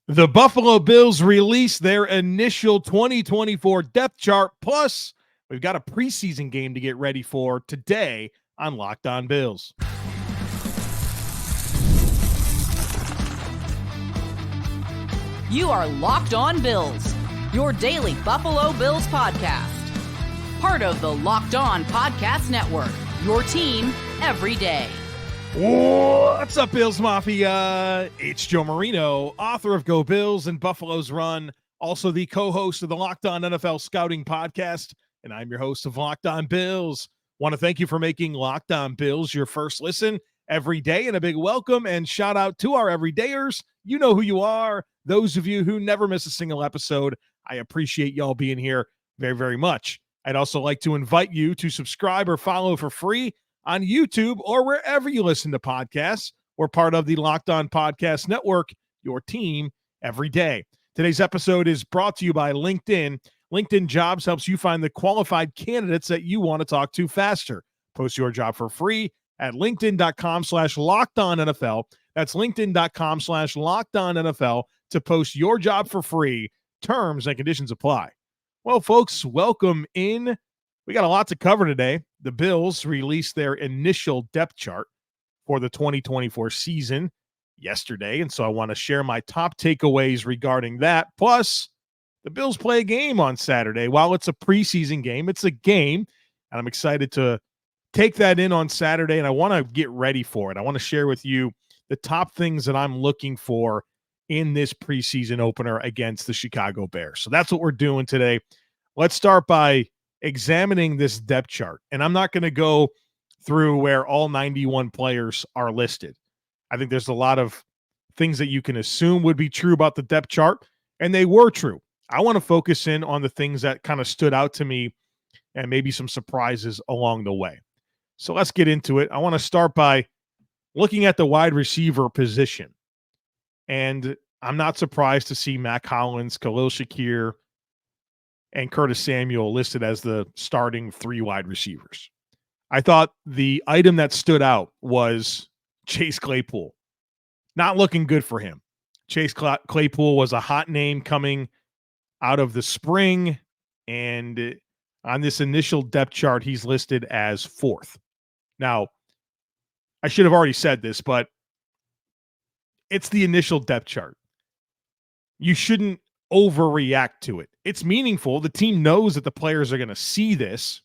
The Buffalo Bills released their initial 2024 depth chart. Plus, we've got a preseason game to get ready for today on Locked On Bills. You are Locked On Bills, your daily Buffalo Bills podcast. Part of the Locked On Podcast Network, your team every day. What's up, Bills Mafia? It's Joe Marino, author of Go Bills and Buffalo's Run, also the co-host of the Locked On NFL Scouting Podcast, and I'm your host of Locked On Bills. Want to thank you for making Locked On Bills your first listen every day, and a big welcome and shout out to our everydayers. You know who you are. Those of you who never miss a single episode, I appreciate y'all being here very, very much. I'd also like to invite you to subscribe or follow for free on YouTube or wherever you listen to podcasts. We're part of the Locked On Podcast Network, your team every day. Today's episode is brought to you by LinkedIn. LinkedIn Jobs helps you find the qualified candidates that you want to talk to faster. Post your job for free at linkedin.com/lockedonnfl. That's linkedin.com/lockedonnfl to post your job for free. Terms and conditions apply. Well, folks, welcome in. We got a lot to cover today. The Bills released their initial depth chart for the 2024 season yesterday, and so I want to share my top takeaways regarding that. Plus, the Bills play a game on Saturday. While it's a preseason game, it's a game, and I'm excited to take that in on Saturday, and I want to get ready for it. I want to share with you the top things that I'm looking for in this preseason opener against the Chicago Bears. So that's what we're doing today. Let's start by examining this depth chart. And I'm not going to go through where all 91 players are listed. I think there's a lot of things that you can assume would be true about the depth chart, and they were true. I want to focus in on the things that kind of stood out to me and maybe some surprises along the way. So let's get into it. I want to start by looking at the wide receiver position. And I'm not surprised to see Mack Hollins, Khalil Shakir, and Curtis Samuel listed as the starting three wide receivers. I thought the item that stood out was Chase Claypool. Not looking good for him. Chase Claypool was a hot name coming out of the spring, and on this initial depth chart, he's listed as fourth. Now, I should have already said this, but it's the initial depth chart. You shouldn't overreact to it. It's meaningful. The team knows that the players are going to see this,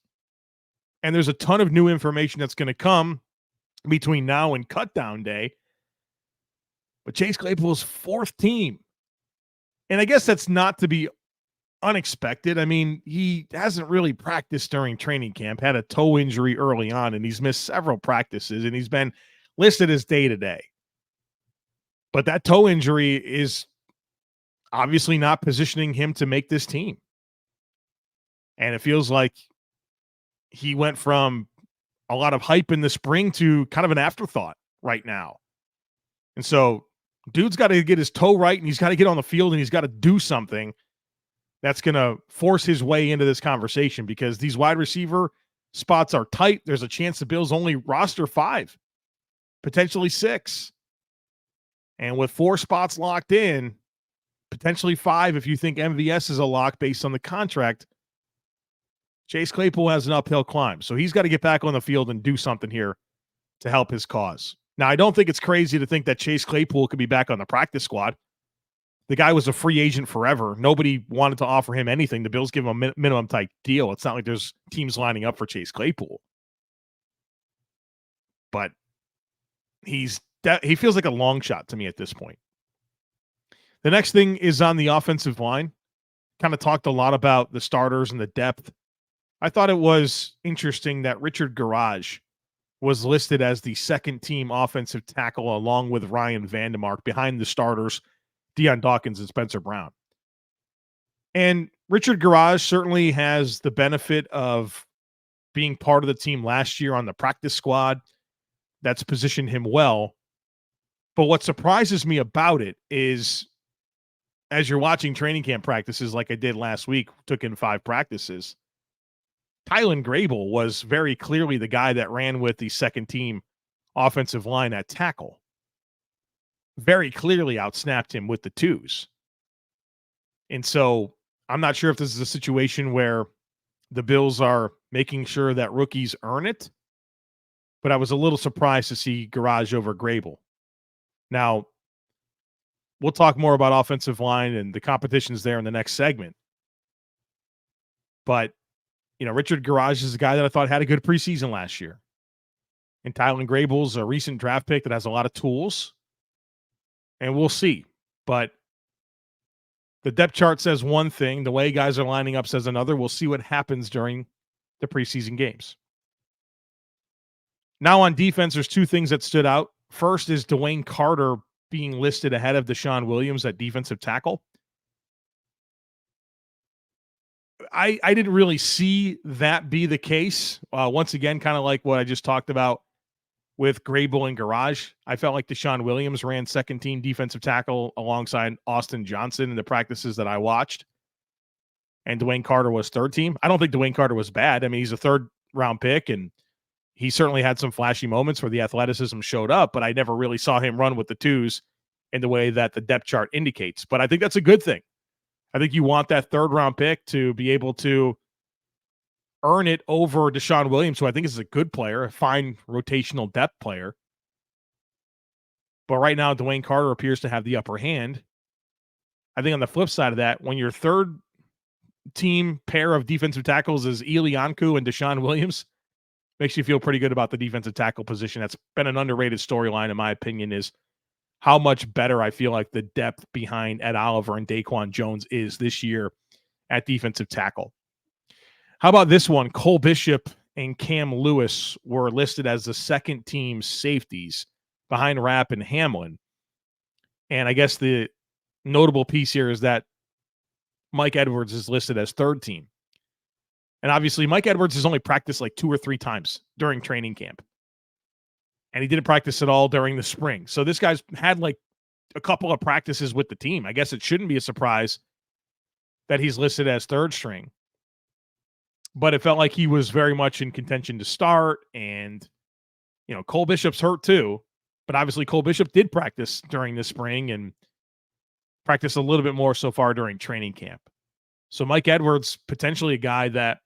and there's a ton of new information that's going to come between now and cutdown day. But Chase Claypool's fourth team. And I guess that's not to be unexpected. I mean, he hasn't really practiced during training camp, had a toe injury early on, and he's missed several practices, and he's been listed as day-to-day. But that toe injury is obviously not positioning him to make this team. And it feels like he went from a lot of hype in the spring to kind of an afterthought right now. And so dude's got to get his toe right, and he's got to get on the field, and he's got to do something that's going to force his way into this conversation, because these wide receiver spots are tight. There's a chance the Bills only roster 5, potentially 6. And with 4 spots locked in, potentially 5 if you think MVS is a lock based on the contract, Chase Claypool has an uphill climb. So he's got to get back on the field and do something here to help his cause. Now, I don't think it's crazy to think that Chase Claypool could be back on the practice squad. The guy was a free agent forever. Nobody wanted to offer him anything. The Bills give him a minimum type deal. It's not like there's teams lining up for Chase Claypool. But he feels like a long shot to me at this point. The next thing is on the offensive line. Kind of talked a lot about the starters and the depth. I thought it was interesting that Richard Garage was listed as the second-team offensive tackle along with Ryan Vandemark behind the starters, Deion Dawkins and Spencer Brown. And Richard Garage certainly has the benefit of being part of the team last year on the practice squad. That's positioned him well. But what surprises me about it is, as you're watching training camp practices like I did last week, took in 5 practices, Tylen Grable was very clearly the guy that ran with the second-team offensive line at tackle. very clearly outsnapped him with the twos. And so I'm not sure if this is a situation where the Bills are making sure that rookies earn it, but I was a little surprised to see Garage over Grable. Now, we'll talk more about offensive line and the competitions there in the next segment. But, Richard Garage is a guy that I thought had a good preseason last year. And Tylen Grable's a recent draft pick that has a lot of tools. And we'll see. But the depth chart says one thing. The way guys are lining up says another. We'll see what happens during the preseason games. Now on defense, there's two things that stood out. First is Dewayne Carter being listed ahead of Deshaun Williams at defensive tackle. I didn't really see that be the case. Once again, kind of like what I just talked about with Grable and Garage. I felt like Deshaun Williams ran second-team defensive tackle alongside Austin Johnson in the practices that I watched. And Dewayne Carter was third team. I don't think Dewayne Carter was bad. I mean, he's a third-round pick, and he certainly had some flashy moments where the athleticism showed up, but I never really saw him run with the twos in the way that the depth chart indicates. But I think that's a good thing. I think you want that third-round pick to be able to earn it over Deshaun Williams, who I think is a good player, a fine rotational depth player. But right now, Dewayne Carter appears to have the upper hand. I think on the flip side of that, when your third-team pair of defensive tackles is Elianku and Deshaun Williams, makes you feel pretty good about the defensive tackle position. That's been an underrated storyline, in my opinion, is how much better I feel like the depth behind Ed Oliver and Daquan Jones is this year at defensive tackle. How about this one? Cole Bishop and Cam Lewis were listed as the second-team safeties behind Rapp and Hamlin. And I guess the notable piece here is that Mike Edwards is listed as third team. And obviously, Mike Edwards has only practiced like 2 or 3 times during training camp. And he didn't practice at all during the spring. So this guy's had like a couple of practices with the team. I guess it shouldn't be a surprise that he's listed as third string. But it felt like he was very much in contention to start. And, Cole Bishop's hurt too. But obviously, Cole Bishop did practice during the spring and practiced a little bit more so far during training camp. So Mike Edwards, potentially a guy that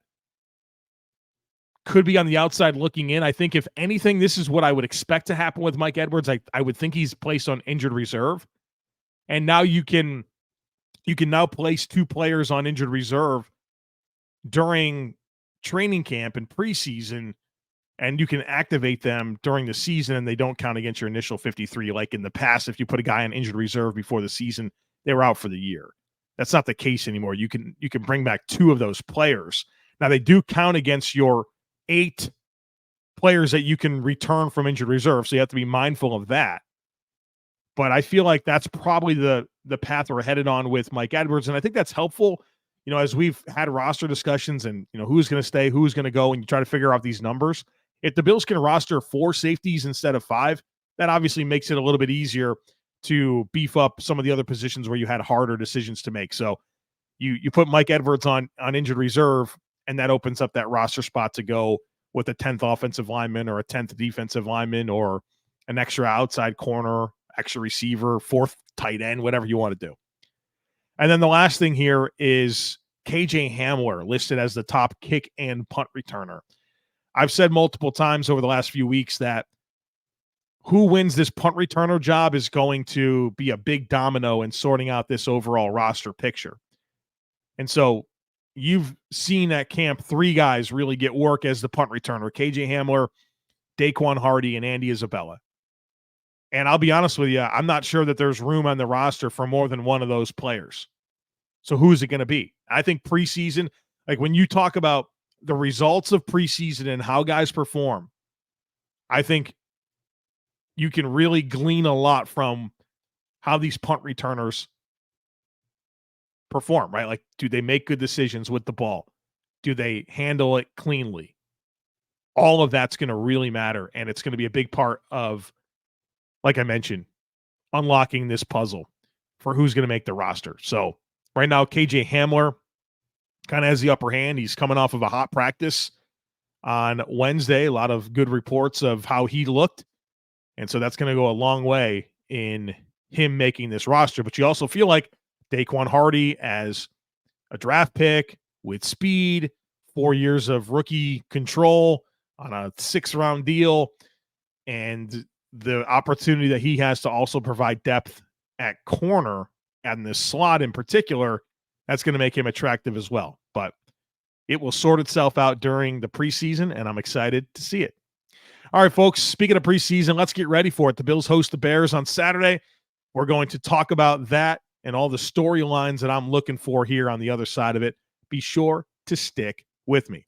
could be on the outside looking in. I think if anything, this is what I would expect to happen with Mike Edwards. I would think he's placed on injured reserve. And now you can now place 2 players on injured reserve during training camp and preseason, and you can activate them during the season and they don't count against your initial 53. Like in the past, if you put a guy on injured reserve before the season, they were out for the year. That's not the case anymore. You can bring back 2 of those players. Now they do count against your 8 players that you can return from injured reserve. So you have to be mindful of that. But I feel like that's probably the path we're headed on with Mike Edwards. And I think that's helpful, as we've had roster discussions and, who's going to stay, who's going to go, and you try to figure out these numbers. If the Bills can roster 4 safeties instead of 5, that obviously makes it a little bit easier to beef up some of the other positions where you had harder decisions to make. So you put Mike Edwards on injured reserve, and that opens up that roster spot to go with a 10th offensive lineman or a 10th defensive lineman or an extra outside corner, extra receiver, 4th tight end, whatever you want to do. And then the last thing here is KJ Hamler listed as the top kick and punt returner. I've said multiple times over the last few weeks that who wins this punt returner job is going to be a big domino in sorting out this overall roster picture. And so you've seen at camp 3 guys really get work as the punt returner: KJ Hamler, Daquan Hardy, and Andy Isabella. And I'll be honest with you, I'm not sure that there's room on the roster for more than one of those players. So who's it going to be? I think preseason, like when you talk about the results of preseason and how guys perform, I think you can really glean a lot from how these punt returners perform, right? Like, do they make good decisions with the ball? Do they handle it cleanly? All of that's going to really matter, and it's going to be a big part of, like I mentioned, unlocking this puzzle for who's going to make the roster. So right now, KJ Hamler kind of has the upper hand. He's coming off of a hot practice on Wednesday. A lot of good reports of how he looked. And so that's going to go a long way in him making this roster. But you also feel like Daquan Hardy as a draft pick with speed, 4 years of rookie control on a 6-round deal, and the opportunity that he has to also provide depth at corner and the slot in particular, that's going to make him attractive as well. But it will sort itself out during the preseason, and I'm excited to see it. All right, folks, speaking of preseason, let's get ready for it. The Bills host the Bears on Saturday. We're going to talk about that and all the storylines that I'm looking for here on the other side of it. Be sure to stick with me.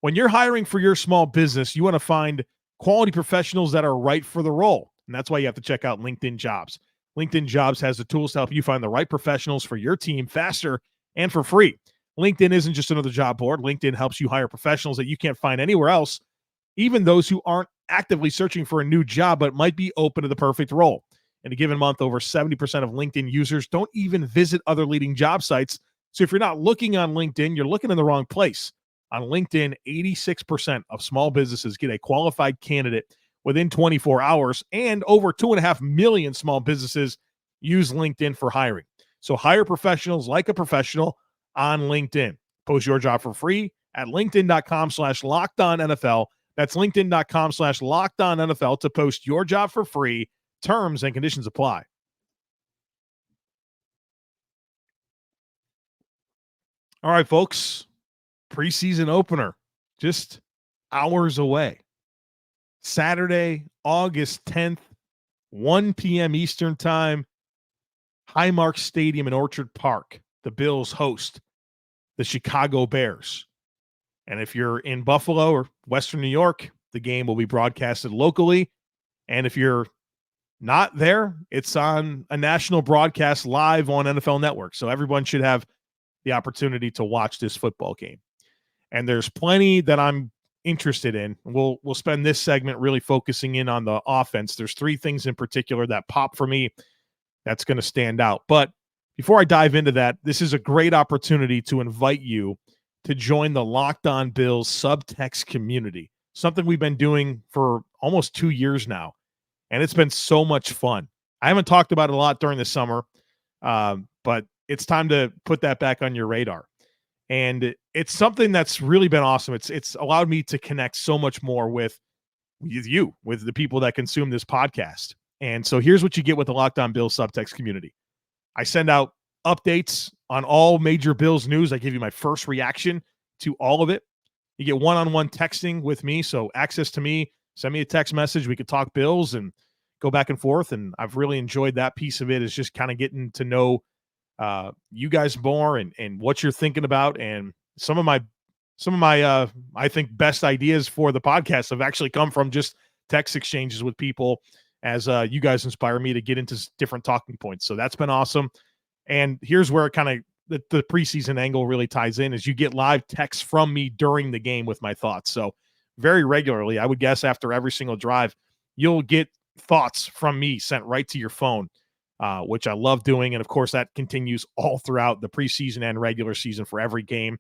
When you're hiring for your small business, you want to find quality professionals that are right for the role. And that's why you have to check out LinkedIn Jobs. LinkedIn Jobs has the tools to help you find the right professionals for your team faster and for free. LinkedIn isn't just another job board. LinkedIn helps you hire professionals that you can't find anywhere else, even those who aren't actively searching for a new job but might be open to the perfect role. In a given month, over 70% of LinkedIn users don't even visit other leading job sites. So if you're not looking on LinkedIn, you're looking in the wrong place. On LinkedIn, 86% of small businesses get a qualified candidate within 24 hours, and over 2.5 million small businesses use LinkedIn for hiring. So hire professionals like a professional on LinkedIn. Post your job for free at linkedin.com/lockedonnfl. That's linkedin.com/lockedonnfl to post your job for free. Terms and conditions apply. All right, folks. Preseason opener, just hours away. Saturday, August 10th, 1 p.m. Eastern Time, Highmark Stadium in Orchard Park. The Bills host the Chicago Bears. And if you're in Buffalo or Western New York, the game will be broadcasted locally. And if you're not there, it's on a national broadcast live on NFL Network. So everyone should have the opportunity to watch this football game. And there's plenty that I'm interested in. We'll spend this segment really focusing in on the offense. There's 3 things in particular that pop for me that's going to stand out. But before I dive into that, this is a great opportunity to invite you to join the Locked On Bills subtext community, something we've been doing for almost 2 years now, and it's been so much fun. I haven't talked about it a lot during the summer, but it's time to put that back on your radar. And it's something that's really been awesome. It's allowed me to connect so much more with you, with the people that consume this podcast. And so here's what you get with the Locked On Bills subtext community. I send out updates on all major Bills news. I give you my first reaction to all of it. You get one-on-one texting with me, so access to me. Send me a text message. We could talk Bills and go back and forth, and I've really enjoyed that piece of it, is just kind of getting to know you guys more and what you're thinking about. And some of my I think best ideas for the podcast have actually come from just text exchanges with people as you guys inspire me to get into different talking points. So that's been awesome. And here's where kind of the preseason angle really ties in, is you get live texts from me during the game with my thoughts. So very regularly, I would guess after every single drive, you'll get thoughts from me sent right to your phone, which I love doing. And of course, that continues all throughout the preseason and regular season for every game.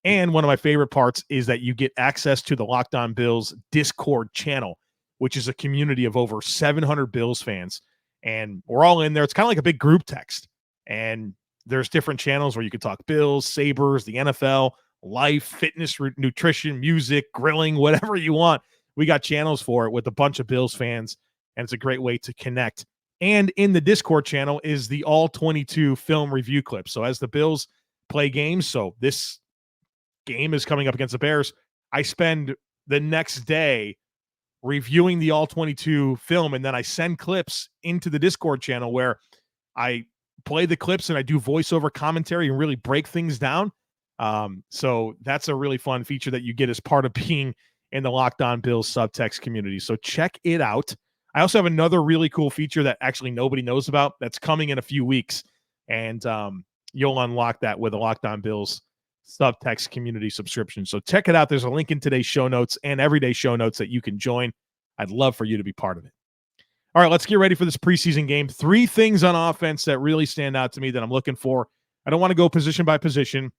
And one of my favorite parts is that you get access to the Locked On Bills Discord channel, which is a community of over 700 Bills fans. And we're all in there. It's kind of like a big group text. And there's different channels where you can talk Bills, Sabres, the NFL, life, fitness, nutrition, music, grilling, whatever you want. We got channels for it with a bunch of Bills fans, and it's a great way to connect. And in the Discord channel is the All 22 film review clip. So as the Bills play games, so this game is coming up against the Bears, I spend the next day reviewing the All 22 film, and then I send clips into the Discord channel where I play the clips and I do voiceover commentary and really break things down. So that's a really fun feature that you get as part of being in the Locked On Bills subtext community. So check it out. I also have another really cool feature that actually nobody knows about that's coming in a few weeks, and you'll unlock that with a Locked On Bills subtext community subscription. So check it out. There's a link in today's show notes and everyday show notes that you can join. I'd love for you to be part of it. All right, let's get ready for this preseason game. 3 things on offense that really stand out to me that I'm looking for. I don't want to go position by position.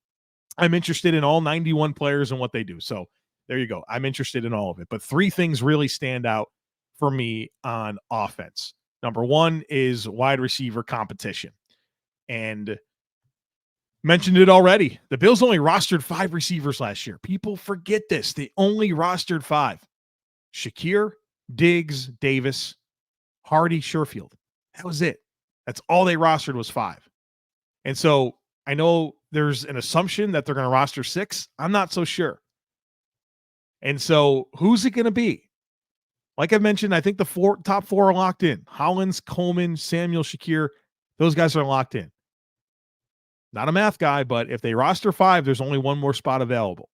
I'm interested in all 91 players and what they do. So there you go. I'm interested in all of it. But 3 things really stand out for me on offense. Number one is wide receiver competition. And mentioned it already. The Bills only rostered 5 receivers last year. People forget this. They only rostered 5. Shakir, Diggs, Davis, Hardy, Sherfield. That was it. That's all they rostered was 5. And so I know there's an assumption that they're going to roster 6. I'm not so sure. And so who's it going to be? Like I mentioned, I think the top 4 are locked in. Hollins, Coleman, Samuel, Shakir. Those guys are locked in. Not a math guy, but if they roster 5, there's only one more spot available.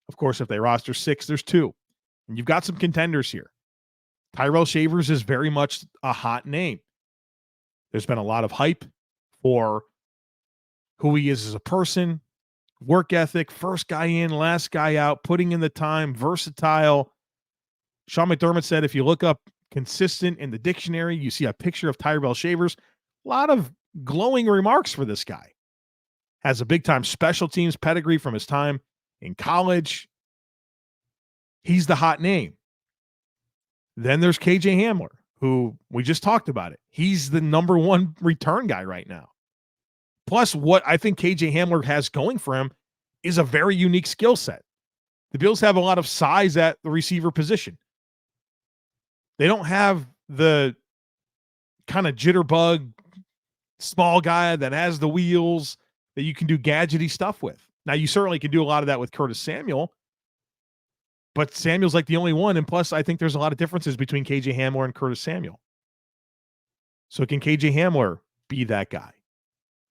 Of course, if they roster 6, there's 2. And you've got some contenders here. Tyrell Shavers is very much a hot name. There's been a lot of hype for who he is as a person, work ethic, first guy in, last guy out, putting in the time, versatile. Sean McDermott said if you look up consistent in the dictionary, you see a picture of Tyrell Shavers. A lot of glowing remarks for this guy. Has a big-time special teams pedigree from his time in college. He's the hot name. Then there's KJ Hamler, who we just talked about it. He's the number 1 return guy right now. Plus, what I think KJ Hamler has going for him is a very unique skill set. The Bills have a lot of size at the receiver position. They don't have the kind of jitterbug small guy that has the wheels that you can do gadgety stuff with. Now, you certainly can do a lot of that with Curtis Samuel, but Samuel's like the only one. And plus, I think there's a lot of differences between KJ Hamler and Curtis Samuel. So can KJ Hamler be that guy?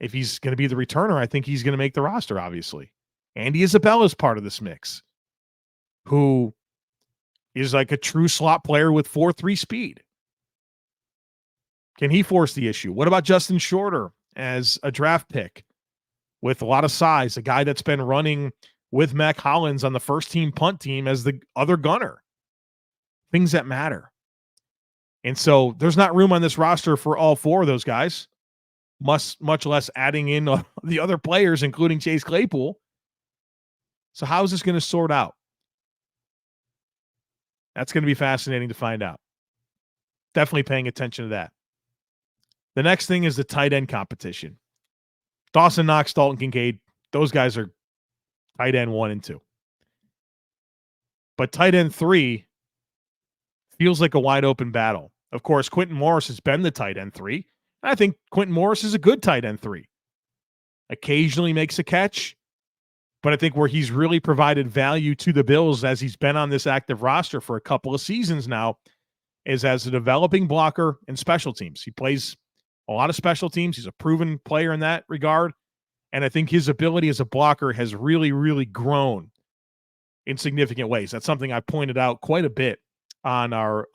If he's going to be the returner, I think he's going to make the roster, obviously. Andy Isabella's part of this mix, who is like a true slot player with 4.3 speed. Can he force the issue? What about Justin Shorter as a draft pick with a lot of size, a guy that's been running with Mac Hollins on the first team punt team as the other gunner? Things that matter. And so there's not room on this roster for all 4 of those guys, much less adding in the other players, including Chase Claypool. So how is this going to sort out? That's going to be fascinating to find out. Definitely paying attention to that. The next thing is the tight end competition. Dawson Knox, Dalton Kincaid, those guys are tight end 1 and 2. But tight end 3 feels like a wide open battle. Of course, Quentin Morris has been the tight end 3. And I think Quentin Morris is a good tight end 3. Occasionally makes a catch, but I think where he's really provided value to the Bills as he's been on this active roster for a couple of seasons now is as a developing blocker in special teams. He plays a lot of special teams. He's a proven player in that regard. And I think his ability as a blocker has really, really grown in significant ways. That's something I pointed out quite a bit on our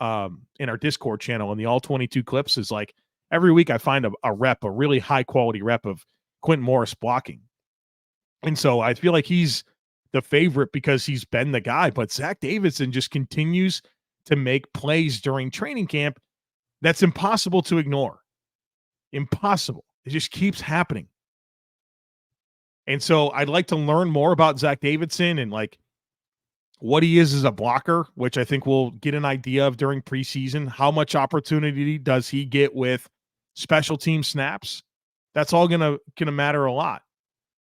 in our Discord channel. And the all 22 clips is like every week I find a really high quality rep of Quentin Morris blocking. And so I feel like he's the favorite because he's been the guy. But Zach Davidson just continues to make plays during training camp that's impossible to ignore. Impossible. It just keeps happening. And so I'd like to learn more about Zach Davidson and like what he is as a blocker, which I think we'll get an idea of during preseason. How much opportunity does he get with special team snaps? That's all gonna matter a lot.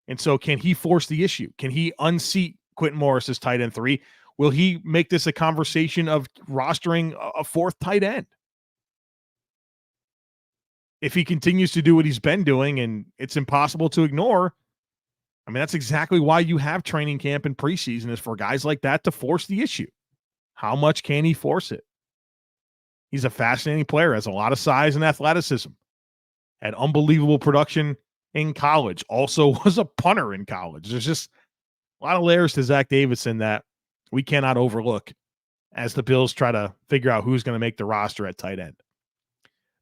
And so can he force the issue? Can he unseat Quentin Morris as tight end 3? Will he make this a conversation of rostering a 4th tight end? If he continues to do what he's been doing and it's impossible to ignore, I mean, that's exactly why you have training camp and preseason, is for guys like that to force the issue. How much can he force it? He's a fascinating player, has a lot of size and athleticism, had unbelievable production in college, also was a punter in college. There's just a lot of layers to Zach Davidson that we cannot overlook as the Bills try to figure out who's going to make the roster at tight end.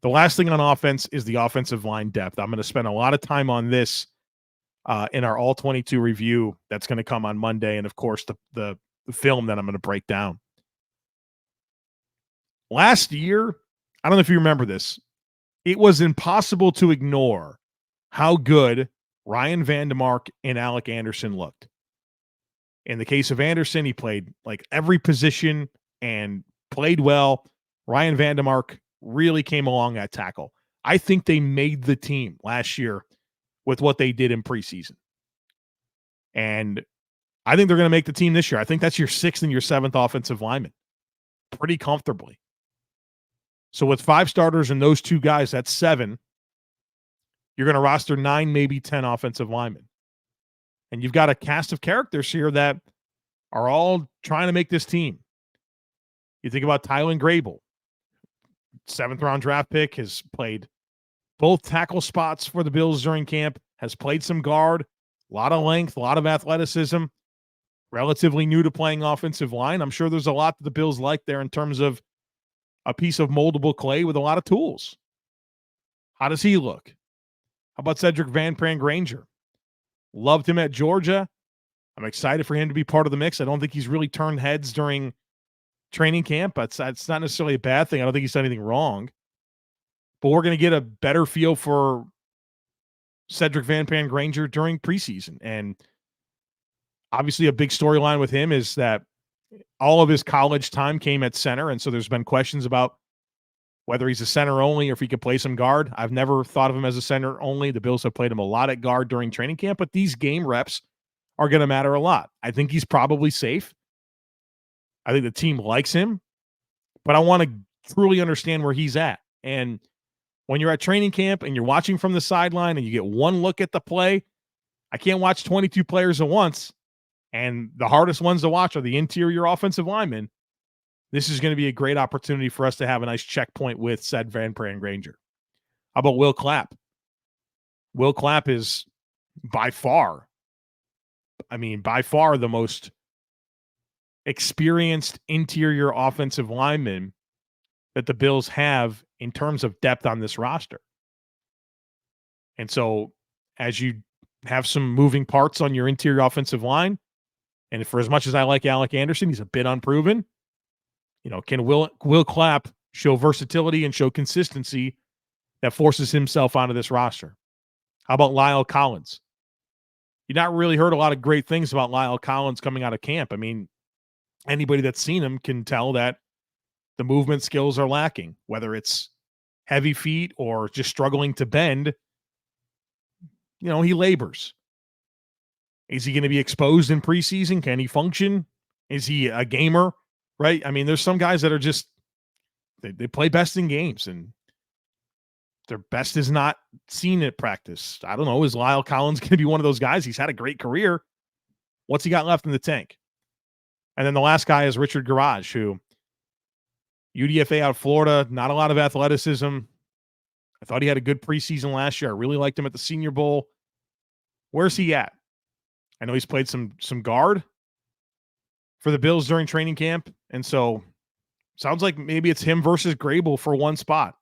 The last thing on offense is the offensive line depth. I'm going to spend a lot of time on this in our all 22 review that's going to come on Monday. And of course the film that I'm going to break down. Last year, I don't know if you remember this, it was impossible to ignore how good Ryan Vandemark and Alec Anderson looked. In the case of Anderson, he played like every position and played well. Ryan Vandemark really came along at tackle. I think they made the team last year with what they did in preseason. And I think they're going to make the team this year. I think that's your 6th and your 7th offensive lineman pretty comfortably. So with 5 starters and those 2 guys, that's 7. You're going to roster 9, maybe 10 offensive linemen. And you've got a cast of characters here that are all trying to make this team. You think about Tylen Grable, 7th-round draft pick, has played both tackle spots for the Bills during camp, has played some guard, a lot of length, a lot of athleticism, relatively new to playing offensive line. I'm sure there's a lot that the Bills like there in terms of a piece of moldable clay with a lot of tools. How does he look? How about Cedric Van Pran Granger? Loved him at Georgia. I'm excited for him to be part of the mix. I don't think he's really turned heads during training camp, but it's not necessarily a bad thing. I don't think he's done anything wrong. But we're going to get a better feel for Cedric Van Pran Granger during preseason. And obviously a big storyline with him is that all of his college time came at center, and so there's been questions about whether he's a center only or if he could play some guard. I've never thought of him as a center only. The Bills have played him a lot at guard during training camp, but these game reps are going to matter a lot. I think he's probably safe. I think the team likes him, but I want to truly understand where he's at. And when you're at training camp and you're watching from the sideline and you get one look at the play, I can't watch 22 players at once. And the hardest ones to watch are the interior offensive linemen. This is going to be a great opportunity for us to have a nice checkpoint with said Van Pran Granger. How about Will Clapp? Will Clapp is by far the most experienced interior offensive lineman that the Bills have in terms of depth on this roster. And so as you have some moving parts on your interior offensive line, and for as much as I like Alec Anderson, he's a bit unproven. Can Will Clapp show versatility and show consistency that forces himself onto this roster? How about Lyle Collins? You've not really heard a lot of great things about Lyle Collins coming out of camp. I mean, anybody that's seen him can tell that the movement skills are lacking, whether it's heavy feet or just struggling to bend. He labors. Is he going to be exposed in preseason? Can he function? Is he a gamer? Right? I mean, there's some guys that are just, they play best in games, and their best is not seen at practice. I don't know. Is Lyle Collins going to be one of those guys? He's had a great career. What's he got left in the tank? And then the last guy is Richard Garage, who UDFA out of Florida, not a lot of athleticism. I thought he had a good preseason last year. I really liked him at the Senior Bowl. Where's he at? I know he's played some guard for the Bills during training camp. And so sounds like maybe it's him versus Grable for one spot.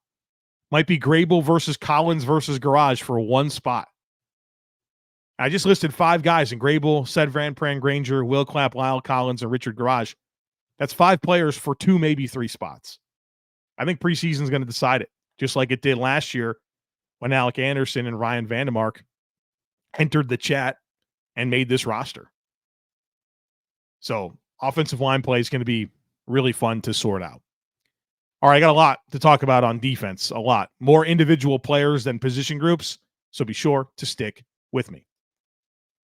Might be Grable versus Collins versus Garage for one spot. I just listed 5 guys in Grable, said Van Pran Granger, Will Clapp, Lyle Collins, and Richard Garage. That's 5 players for 2, maybe 3 spots. I think preseason is going to decide it, just like it did last year when Alec Anderson and Ryan Vandemark entered the chat and made this roster. So offensive line play is going to be really fun to sort out. All right, I got a lot to talk about on defense, a lot. More individual players than position groups, so be sure to stick with me.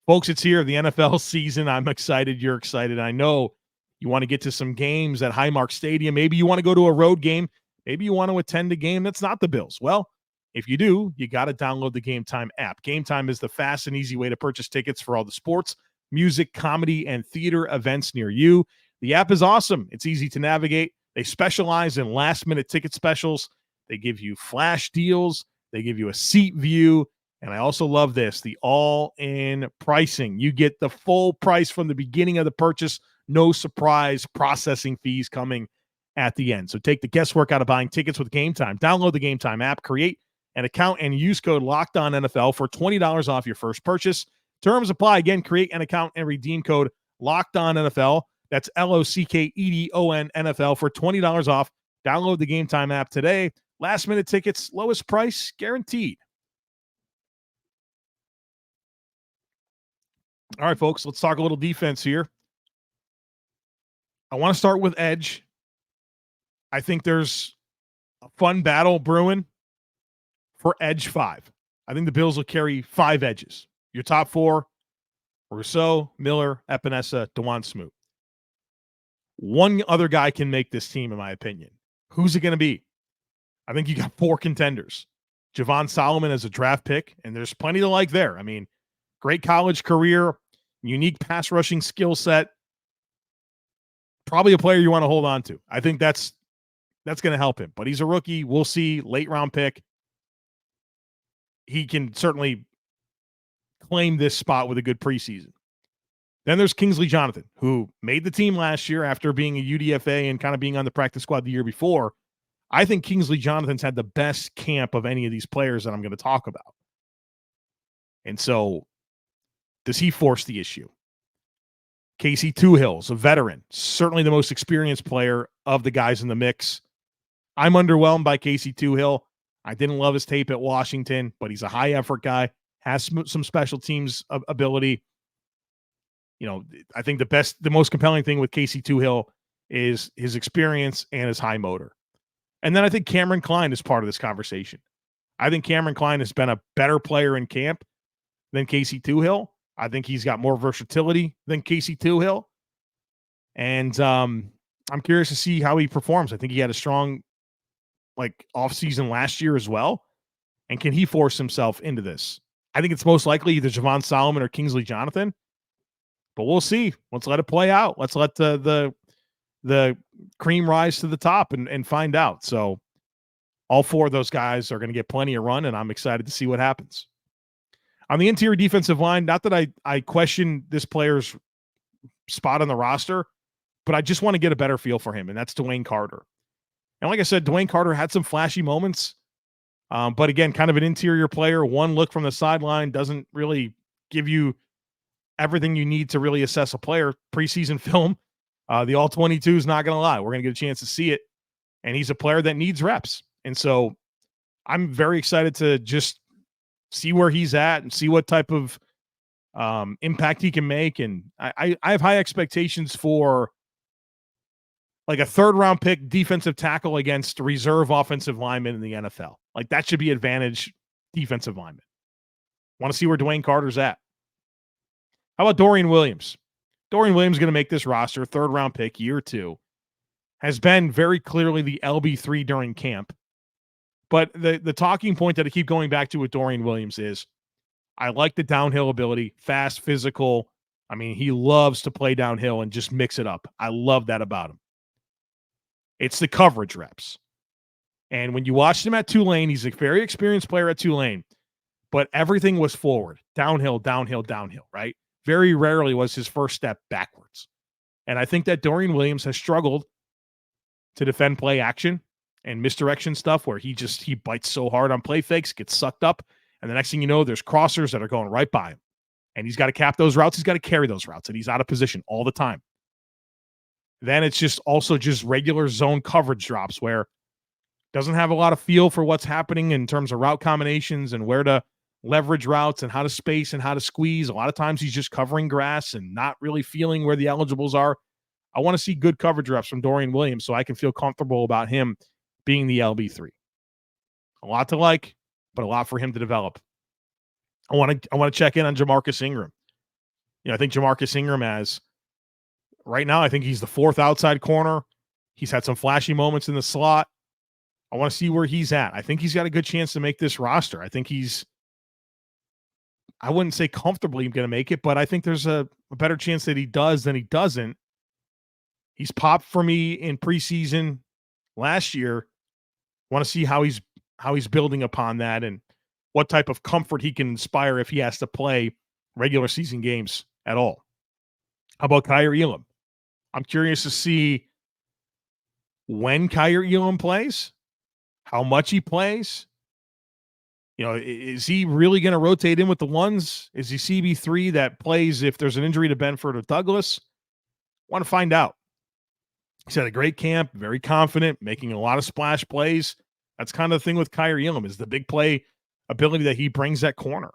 Folks, it's here, the NFL season. I'm excited. You're excited. I know you want to get to some games at Highmark Stadium. Maybe you want to go to a road game. Maybe you want to attend a game that's not the Bills. Well, if you do, you got to download the Game Time app. Game Time is the fast and easy way to purchase tickets for all the sports, music, comedy, and theater events near you. The app is awesome. It's easy to navigate. They specialize in last-minute ticket specials. They give you flash deals. They give you a seat view. And I also love this, the all-in pricing. You get the full price from the beginning of the purchase. No surprise processing fees coming at the end. So take the guesswork out of buying tickets with Game Time. Download the Game Time app, create an account, and use code LOCKEDONNFL for $20 off your first purchase. Terms apply. Again, create an account and redeem code LOCKEDONNFL. That's LOCKEDON NFL for $20 off. Download the Game Time app today. Last-minute tickets, lowest price guaranteed. All right, folks, let's talk a little defense here. I want to start with edge. I think there's a fun battle brewing for edge 5. I think the Bills will carry 5 edges. Your top 4, Rousseau, Miller, Epinesa, DeJuan Smoot. One other guy can make this team, in my opinion. Who's it going to be? I think you got 4 contenders. Javon Solomon as a draft pick, and there's plenty to like there. I mean, great college career, unique pass rushing skill set. Probably a player you want to hold on to. I think that's going to help him. But he's a rookie. We'll see. Late round pick. He can certainly claim this spot with a good preseason. Then there's Kingsley Jonathan, who made the team last year after being a UDFA and kind of being on the practice squad the year before. I think Kingsley Jonathan's had the best camp of any of these players that I'm going to talk about. And so, does he force the issue? Casey Toohill's a veteran, certainly the most experienced player of the guys in the mix. I'm underwhelmed by Casey Toohill. I didn't love his tape at Washington, but he's a high-effort guy, has some special teams ability. You know, I think the most compelling thing with Casey Toohill is his experience and his high motor. And then I think Cameron Klein is part of this conversation. I think Cameron Klein has been a better player in camp than Casey Toohill. I think he's got more versatility than Casey Toohill. And I'm curious to see how he performs. I think he had a strong offseason last year as well. And can he force himself into this? I think it's most likely either Javon Solomon or Kingsley Jonathan. But we'll see. Let's let it play out. Let's let the cream rise to the top and find out. So all 4 of those guys are going to get plenty of run, and I'm excited to see what happens. On the interior defensive line, not that I question this player's spot on the roster, but I just want to get a better feel for him, and that's Dewayne Carter. And like I said, Dewayne Carter had some flashy moments, but again, kind of an interior player. One look from the sideline doesn't really give you everything you need to really assess a player. Preseason film, the All-22 is not going to lie. We're going to get a chance to see it, and he's a player that needs reps. And so I'm very excited to just see where he's at and see what type of impact he can make. And I have high expectations for like a 3rd-round pick defensive tackle against reserve offensive linemen in the NFL. Like that should be advantage defensive linemen. Want to see where Dewayne Carter's at. How about Dorian Williams? Dorian Williams is going to make this roster, 3rd-round pick, year 2. Has been very clearly the LB3 during camp. But the talking point that I keep going back to with Dorian Williams is I like the downhill ability, fast, physical. I mean, he loves to play downhill and just mix it up. I love that about him. It's the coverage reps. And when you watched him at Tulane, he's a very experienced player at Tulane, but everything was forward, downhill, downhill, downhill, right? Very rarely was his first step backwards. And I think that Dorian Williams has struggled to defend play action and misdirection stuff where he bites so hard on play fakes, gets sucked up, and the next thing you know, there's crossers that are going right by him. And he's got to cap those routes, he's got to carry those routes, and he's out of position all the time. Then it's just regular zone coverage drops where doesn't have a lot of feel for what's happening in terms of route combinations and where to leverage routes and how to space and how to squeeze. A lot of times he's just covering grass and not really feeling where the eligibles are. I want to see good coverage reps from Dorian Williams so I can feel comfortable about him being the LB3. A lot to like, but a lot for him to develop. I want to check in on Jamarcus Ingram. I think Jamarcus Ingram right now, I think he's the 4th outside corner. He's had some flashy moments in the slot. I want to see where he's at. I think he's got a good chance to make this roster. I think I wouldn't say comfortably going to make it, but I think there's a better chance that he does than he doesn't. He's popped for me in preseason last year. Want to see how he's building upon that and what type of comfort he can inspire if he has to play regular season games at all. How about Kaiir Elam? I'm curious to see when Kaiir Elam plays, how much he plays. Is he really going to rotate in with the ones? Is he CB3 that plays if there's an injury to Benford or Douglas? Want to find out. He's had a great camp, very confident, making a lot of splash plays. That's kind of the thing with Kaiir Elam is the big play ability that he brings at corner.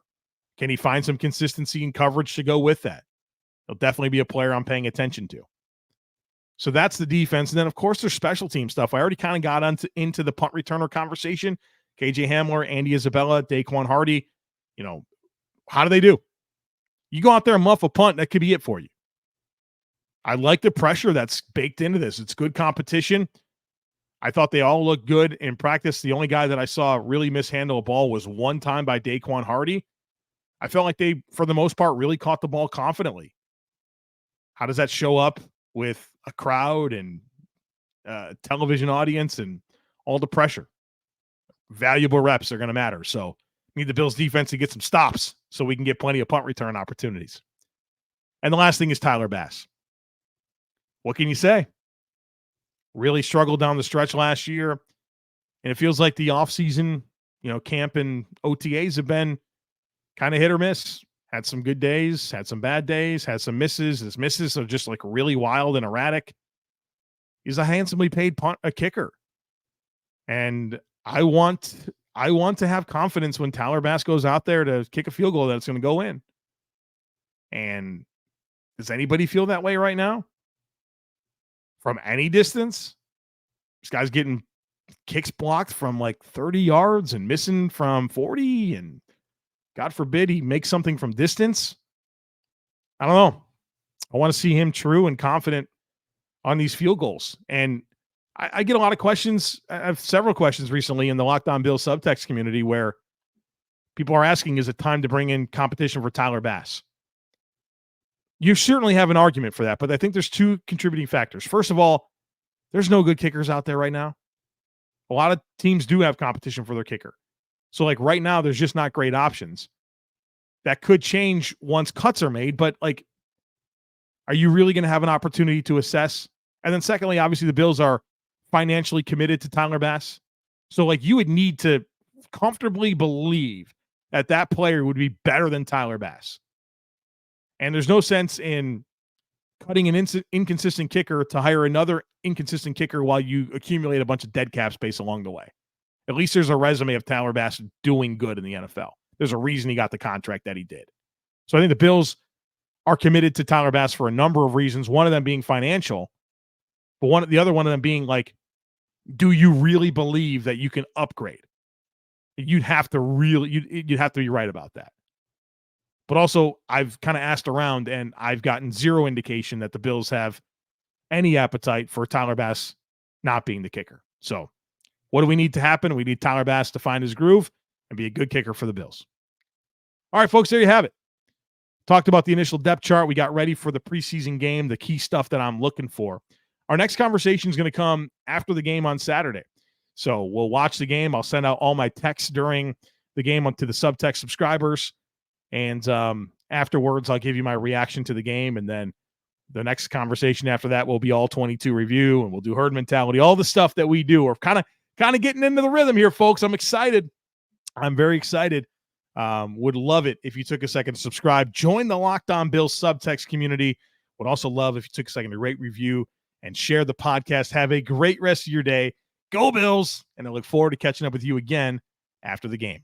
Can he find some consistency and coverage to go with that? He'll definitely be a player I'm paying attention to. So that's the defense. And then, of course, there's special team stuff. I already kind of got into the punt returner conversation. KJ Hamler, Andy Isabella, Daquan Hardy. How do they do? You go out there and muff a punt, that could be it for you. I like the pressure that's baked into this. It's good competition. I thought they all looked good in practice. The only guy that I saw really mishandle a ball was one time by Daquan Hardy. I felt like they, for the most part, really caught the ball confidently. How does that show up with a crowd and television audience and all the pressure? Valuable reps are going to matter. So need the Bills defense to get some stops so we can get plenty of punt return opportunities. And the last thing is Tyler Bass. What can you say? Really struggled down the stretch last year. And it feels like the offseason, camp and OTAs have been kind of hit or miss. Had some good days, had some bad days, had some misses. His misses are just like really wild and erratic. He's a handsomely paid kicker. And I want to have confidence when Tyler Bass goes out there to kick a field goal that it's going to go in. And does anybody feel that way right now? From any distance? This guy's getting kicks blocked from like 30 yards and missing from 40, and God forbid he makes something from distance. I don't know. I want to see him true and confident on these field goals. And I get a lot of questions. I have several questions recently in the Locked On Bills subtext community where people are asking, is it time to bring in competition for Tyler Bass? You certainly have an argument for that, but I think there's two contributing factors. First of all, there's no good kickers out there right now. A lot of teams do have competition for their kicker. So like right now, there's just not great options. That could change once cuts are made, but like, are you really going to have an opportunity to assess? And then secondly, obviously the Bills are financially committed to Tyler Bass. So like you would need to comfortably believe that that player would be better than Tyler Bass. And there's no sense in cutting an inconsistent kicker to hire another inconsistent kicker while you accumulate a bunch of dead cap space along the way. At least there's a resume of Tyler Bass doing good in the NFL. There's a reason he got the contract that he did. So I think the Bills are committed to Tyler Bass for a number of reasons, one of them being financial, but the other one of them being like, do you really believe that you can upgrade? You'd have to be right about that. But also, I've kind of asked around, and I've gotten zero indication that the Bills have any appetite for Tyler Bass not being the kicker. So what do we need to happen? We need Tyler Bass to find his groove and be a good kicker for the Bills. All right, folks, there you have it. Talked about the initial depth chart. We got ready for the preseason game, the key stuff that I'm looking for. Our next conversation is going to come after the game on Saturday. So we'll watch the game. I'll send out all my texts during the game to the subtext subscribers. And afterwards, I'll give you my reaction to the game. And then the next conversation after that will be all 22 review, and we'll do herd mentality, all the stuff that we do. We're kind of getting into the rhythm here, folks. I'm excited. I'm very excited. Would love it if you took a second to subscribe. Join the Locked On Bills subtext community. Would also love if you took a second to rate, review, and share the podcast. Have a great rest of your day. Go Bills. And I look forward to catching up with you again after the game.